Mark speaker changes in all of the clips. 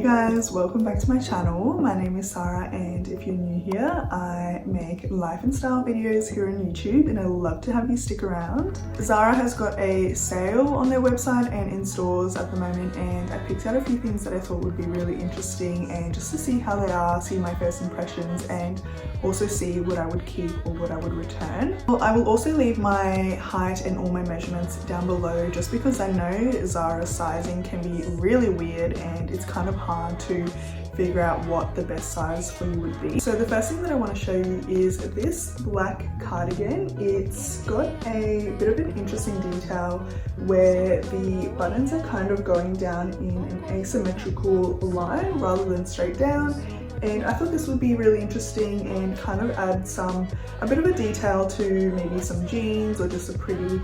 Speaker 1: guys, welcome back to my channel. My name is Sarah, and if you're new here, I make life and style videos here on YouTube, and I love to have you stick around. Zara has got a sale on their website and in stores at the moment, and I picked out a few things that I thought would be really interesting, and just to see how they are, see my first impressions, and also see what I would keep or what I would return. Well, I will also leave my height and all my measurements down below, just because I know Zara's sizing can be really weird and it's kind of hard to figure out what the best size for you would be. So the first thing that I want to show you is this black cardigan. It's got a bit of an interesting detail where the buttons are kind of going down in an asymmetrical line rather than straight down. And I thought this would be really interesting and kind of add a bit of a detail to maybe some jeans or just a pretty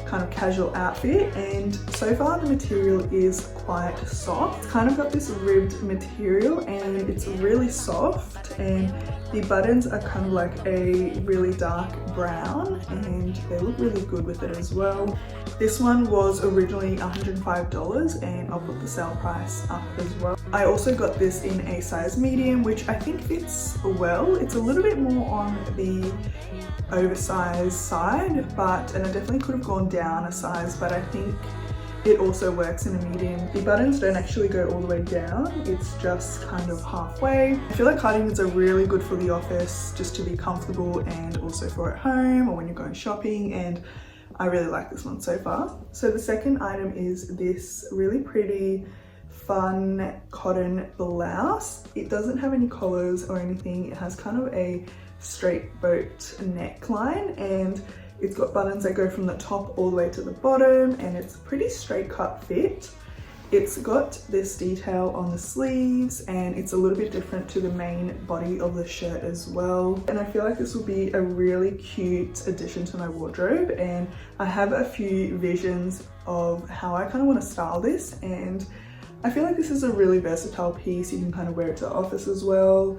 Speaker 1: kind of casual outfit. And so far the material is quite soft. It's kind of got this ribbed material and it's really soft, and the buttons are kind of like a really dark brown and they look really good with it as well. This one was originally $105 and I'll put the sale price up as well. I also got this in a size medium, which I think fits well. It's a little bit more on the oversized side, and I definitely could have gone down a size, but I think it also works in a medium. The buttons don't actually go all the way down, it's just kind of halfway. I feel like cardigans are really good for the office, just to be comfortable, and also for at home or when you're going shopping, and I really like this one so far. So the second item is this really pretty fun cotton blouse. It doesn't have any collars or anything. It has kind of a straight boat neckline, and it's got buttons that go from the top all the way to the bottom, and it's a pretty straight cut fit. It's got this detail on the sleeves, and it's a little bit different to the main body of the shirt as well. And I feel like this will be a really cute addition to my wardrobe, and I have a few visions of how I kind of want to style this, and I feel like this is a really versatile piece. You can kind of wear it to the office as well,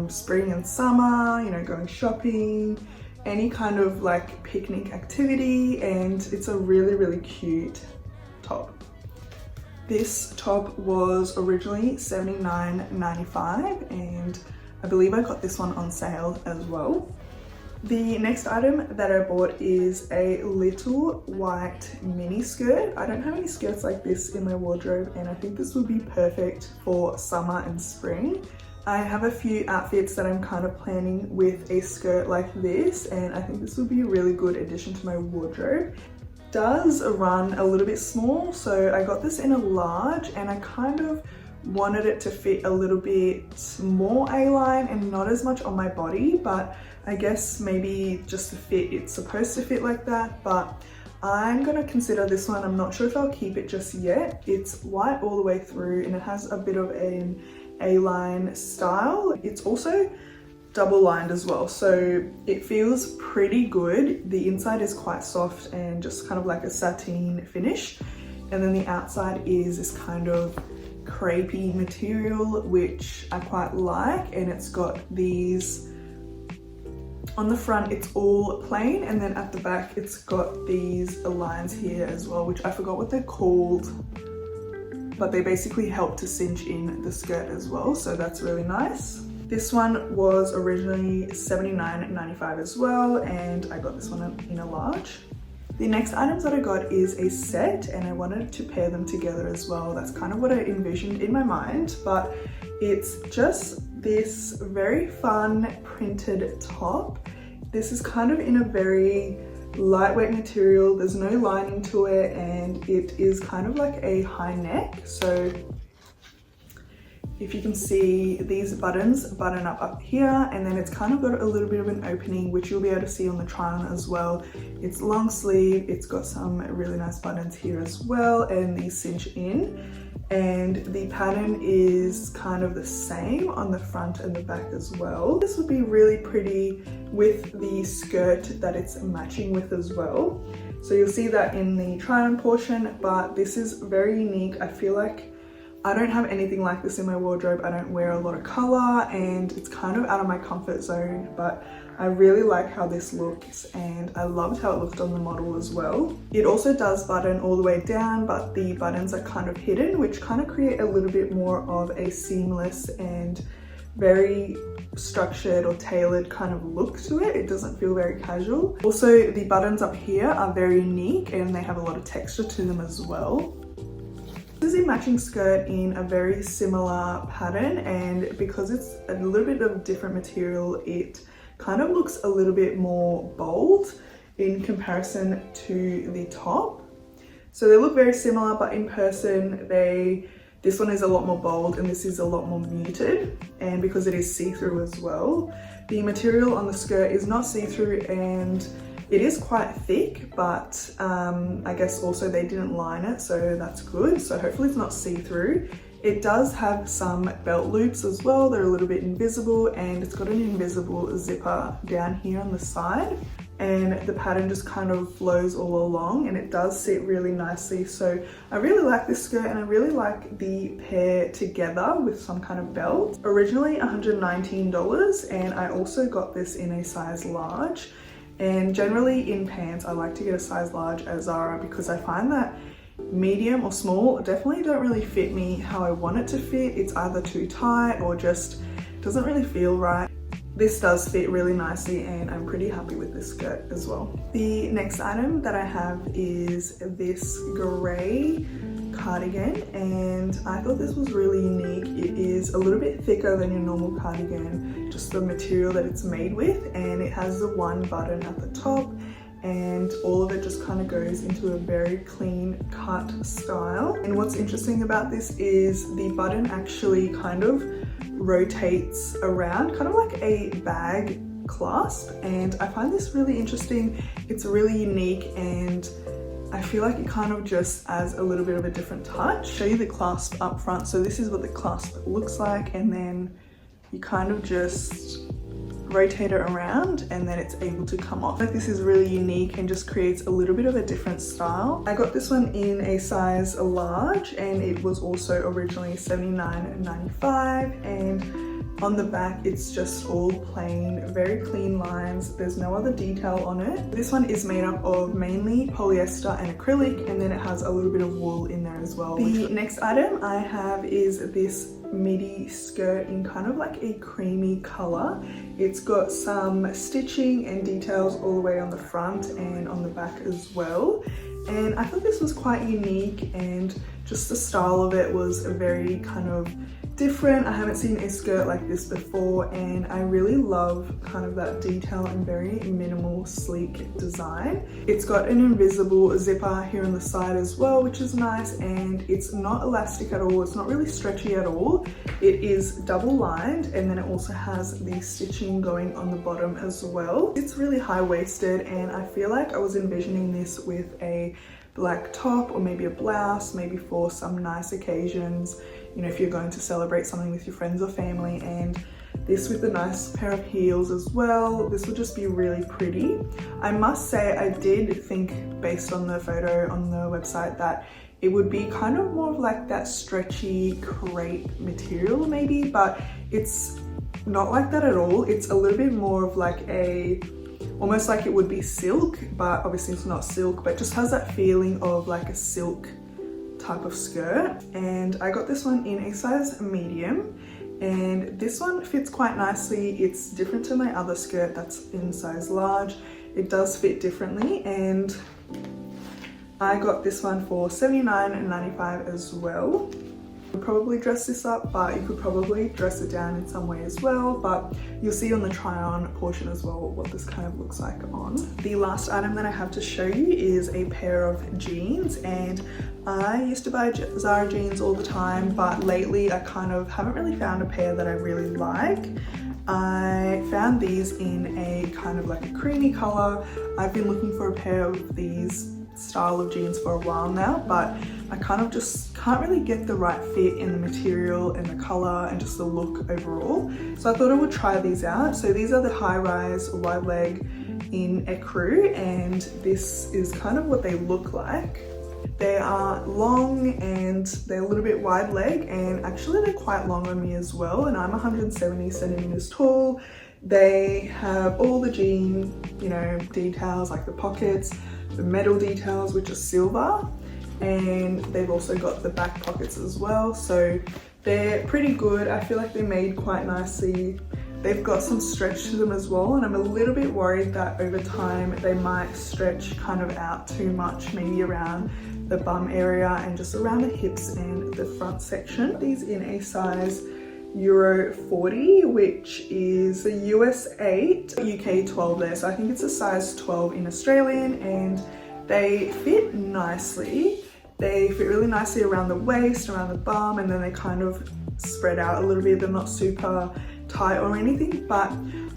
Speaker 1: spring and summer, you know, going shopping, any kind of like picnic activity, and it's a really cute top. This top was originally $79.95 and I believe I got this one on sale as well. The next item that I bought is a little white mini skirt. I don't have any skirts like this in my wardrobe, and I think this would be perfect for summer and spring. I have a few outfits that I'm kind of planning with a skirt like this, and I think this would be a really good addition to my wardrobe. It does run a little bit small, so I got this in a large, and I kind of wanted it to fit a little bit more A-line and not as much on my body, but I guess maybe just to fit, it's supposed to fit like that, but I'm gonna consider this one. I'm not sure if I'll keep it just yet. It's white all the way through and it has a bit of an A-line style. It's also double lined as well, so it feels pretty good. The inside is quite soft and just kind of like a sateen finish, and then the outside is this kind of crepey material, which I quite like, and it's got these on the front. It's all plain, and then at the back it's got these lines here as well, which I forgot what they're called, but they basically help to cinch in the skirt as well, so that's really nice. This one was originally $79.95 as well, and I got this one in a large. The next items that I got is a set, and I wanted to pair them together as well. That's kind of what I envisioned in my mind, but it's just this very fun printed top. This is kind of in a very lightweight material. There's no lining to it, and it is kind of like a high neck. So if you can see, these buttons button up here, and then it's kind of got a little bit of an opening, which you'll be able to see on the try on as well. It's long sleeve, it's got some really nice buttons here as well, and these cinch in, and the pattern is kind of the same on the front and the back as well. This would be really pretty with the skirt that it's matching with as well. So you'll see that in the try on portion, but this is very unique. I feel like I don't have anything like this in my wardrobe. I don't wear a lot of color and it's kind of out of my comfort zone, but I really like how this looks and I loved how it looked on the model as well. It also does button all the way down, but the buttons are kind of hidden, which kind of create a little bit more of a seamless and very structured or tailored kind of look to it. It doesn't feel very casual. Also, the buttons up here are very unique and they have a lot of texture to them as well. This is a matching skirt in a very similar pattern, and because it's a little bit of different material, it kind of looks a little bit more bold in comparison to the top. So they look very similar, but in person this one is a lot more bold and this is a lot more muted, and because it is see-through as well. The material on the skirt is not see-through and it is quite thick, but I guess also they didn't line it, so that's good. So hopefully it's not see-through. It does have some belt loops as well. They're a little bit invisible, and it's got an invisible zipper down here on the side, and the pattern just kind of flows all along and it does sit really nicely. So I really like this skirt and I really like the pair together with some kind of belt. Originally $119, and I also got this in a size large. And generally in pants, I like to get a size large at Zara because I find that medium or small definitely don't really fit me how I want it to fit. It's either too tight or just doesn't really feel right. This does fit really nicely and I'm pretty happy with this skirt as well. The next item that I have is this grey cardigan, and I thought this was really unique. It is a little bit thicker than your normal cardigan, just the material that it's made with, and it has the one button at the top, and all of it just kind of goes into a very clean cut style. And what's interesting about this is the button actually kind of rotates around, kind of like a bag clasp, and I find this really interesting. It's really unique and I feel like it kind of just adds a little bit of a different touch. Show you the clasp up front. So this is what the clasp looks like, and then you kind of just rotate it around and then it's able to come off. Like, this is really unique and just creates a little bit of a different style. I got this one in a size large and it was also originally $79.95, and on the back it's just all plain, very clean lines. There's no other detail on it. This one is made up of mainly polyester and acrylic, and then it has a little bit of wool in there as well. The next item I have is this midi skirt in kind of like a creamy color. It's got some stitching and details all the way on the front and on the back as well, and I thought this was quite unique, and just the style of it was very kind of different. I haven't seen a skirt like this before, and I really love kind of that detail and very minimal, sleek design. It's got an invisible zipper here on the side as well, which is nice, and it's not elastic at all. It's not really stretchy at all. It is double lined, and then it also has the stitching going on the bottom as well. It's really high-waisted, and I feel like I was envisioning this with a black top or maybe a blouse, maybe for some nice occasions, you know, if you're going to celebrate something with your friends or family. And this with a nice pair of heels as well, this would just be really pretty. I must say, I did think, based on the photo on the website, that it would be kind of more of like that stretchy crepe material maybe, but it's not like that at all. It's a little bit more of like a, almost like it would be silk, but obviously it's not silk, but just has that feeling of like a silk type of skirt. And I got this one in a size medium, and this one fits quite nicely. It's different to my other skirt that's in size large. It does fit differently, and I got this one for $79.95 as well. I'd probably dress this up, but you could probably dress it down in some way as well, but you'll see on the try on portion as well what this kind of looks like on. The last item that I have to show you is a pair of jeans, and I used to buy Zara jeans all the time, but lately I kind of haven't really found a pair that I really like. I found these in a kind of like a creamy color. I've been looking for a pair of these style of jeans for a while now, but I kind of just can't really get the right fit in the material and the color and just the look overall. So I thought I would try these out. So these are the high-rise wide leg in ecru, and this is kind of what they look like. They are long and they're a little bit wide leg, and actually they're quite long on me as well, and I'm 170 centimeters tall. They have all the jean, you know, details like the pockets, the metal details which are silver, and they've also got the back pockets as well, so they're pretty good. I feel like they're made quite nicely. They've got some stretch to them as well, and I'm a little bit worried that over time they might stretch kind of out too much, maybe around the bum area and just around the hips and the front section. These in a size Euro 40, which is a US 8, UK 12 there. So I think it's a size 12 in Australian, and they fit nicely. They fit really nicely around the waist, around the bum, and then they kind of spread out a little bit. They're not super tight or anything, but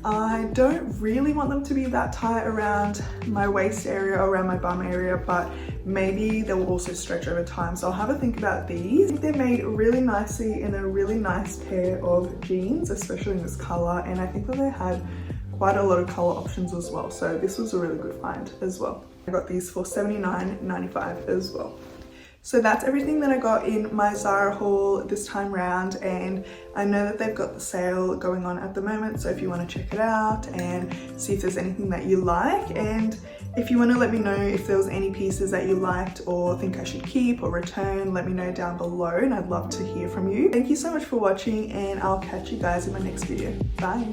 Speaker 1: I don't really want them to be that tight around my waist area or around my bum area, but maybe they'll also stretch over time. So I'll have a think about these. I think they're made really nicely in a really nice pair of jeans, especially in this color, and I think that they had quite a lot of color options as well. So this was a really good find as well. I got these for $79.95 as well. So that's everything that I got in my Zara haul this time round, and I know that they've got the sale going on at the moment, so if you want to check it out and see if there's anything that you like, and if you want to let me know if there was any pieces that you liked or think I should keep or return, let me know down below, and I'd love to hear from you. Thank you so much for watching, and I'll catch you guys in my next video. Bye!